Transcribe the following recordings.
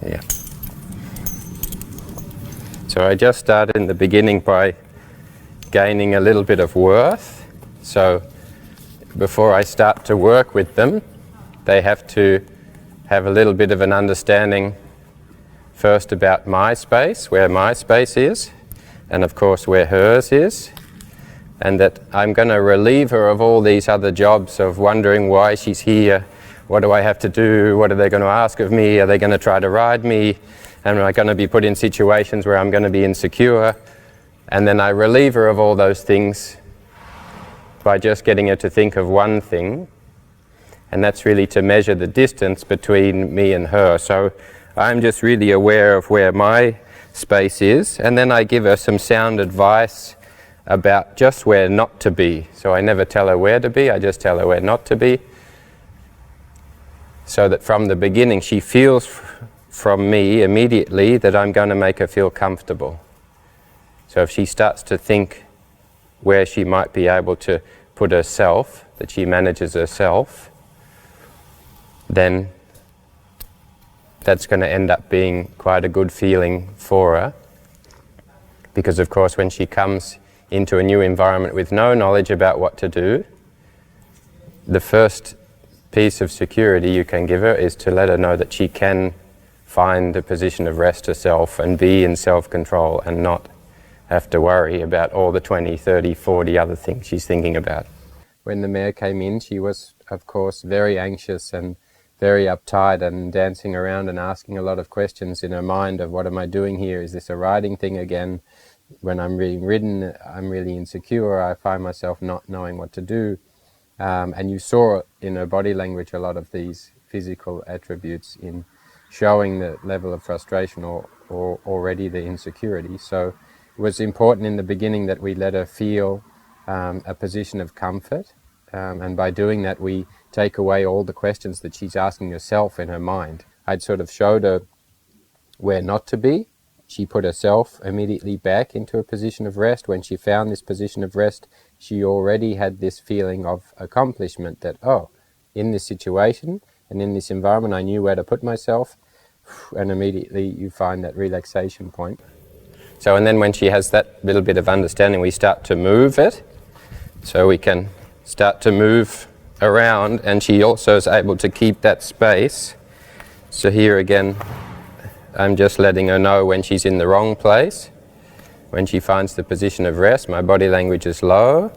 Yeah. So I just started in the beginning by gaining a little bit of worth. So before I start to work with them, they have to have a little bit of an understanding first about my space, where my space is, and of course where hers is, and that I'm going to relieve her of all these other jobs of wondering why she's here, what do I have to do, what are they going to ask of me, are they going to try to ride me, am I going to be put in situations where I'm going to be insecure, and then I relieve her of all those things by just getting her to think of one thing, and that's really to measure the distance between me and her. So I'm just really aware of where my space is, and then I give her some sound advice about just where not to be. So I never tell her where to be, I just tell her where not to be, so that from the beginning she feels from me immediately that I'm going to make her feel comfortable. So if she starts to think where she might be able to put herself, that she manages herself, then that's going to end up being quite a good feeling for her. Because of course when she comes into a new environment with no knowledge about what to do, the first piece of security you can give her is to let her know that she can find a position of rest herself and be in self-control and not have to worry about all the 20, 30, 40 other things she's thinking about. When the mare came in, she was of course very anxious and very uptight and dancing around and asking a lot of questions in her mind of what am I doing here, is this a riding thing again? When I'm being ridden, I'm really insecure, I find myself not knowing what to do. And you saw in her body language a lot of these physical attributes in showing the level of frustration or already the insecurity. So it was important in the beginning that we let her feel a position of comfort, and by doing that we take away all the questions that she's asking herself in her mind. I'd sort of showed her where not to be. She put herself immediately back into a position of rest. When she found this position of rest, she already had this feeling of accomplishment that, oh, in this situation and in this environment I knew where to put myself, and immediately you find that relaxation point. So, and then when she has that little bit of understanding, we start to move it. So we can start to move around, and she also is able to keep that space. So here again, I'm just letting her know when she's in the wrong place. When she finds the position of rest, my body language is low.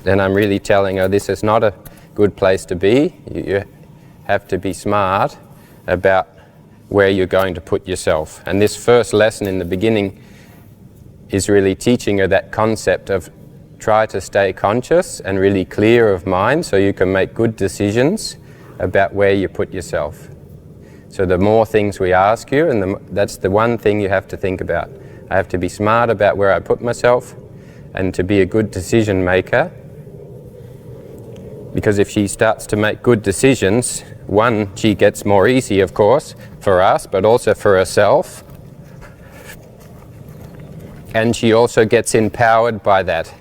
Then I'm really telling her this is not a good place to be. You have to be smart about where you're going to put yourself. And this first lesson in the beginning is really teaching her that concept of try to stay conscious and really clear of mind so you can make good decisions about where you put yourself. So the more things we ask you, and that's the one thing you have to think about. I have to be smart about where I put myself and to be a good decision maker. Because if she starts to make good decisions, one, she gets more easy, of course, for us, but also for herself. And she also gets empowered by that.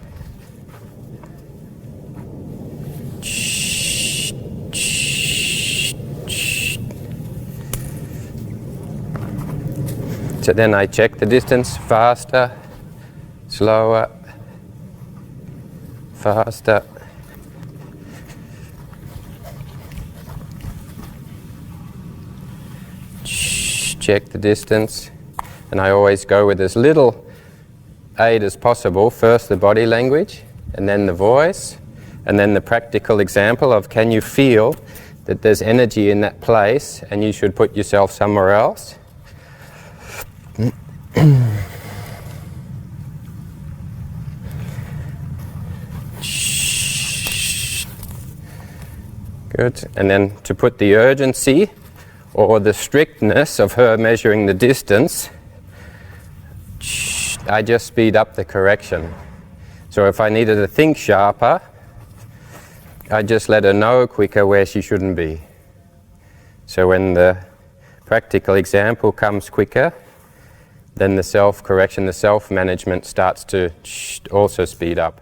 So then I check the distance, faster, slower, faster. Check the distance, and I always go with as little aid as possible. First the body language, and then the voice, and then the practical example of can you feel that there's energy in that place and you should put yourself somewhere else. Good. And then to put the urgency or the strictness of her measuring the distance, I just speed up the correction. So if I needed to think sharper, I just let her know quicker where she shouldn't be. So when the practical example comes quicker, then the self-correction, the self-management starts to also speed up.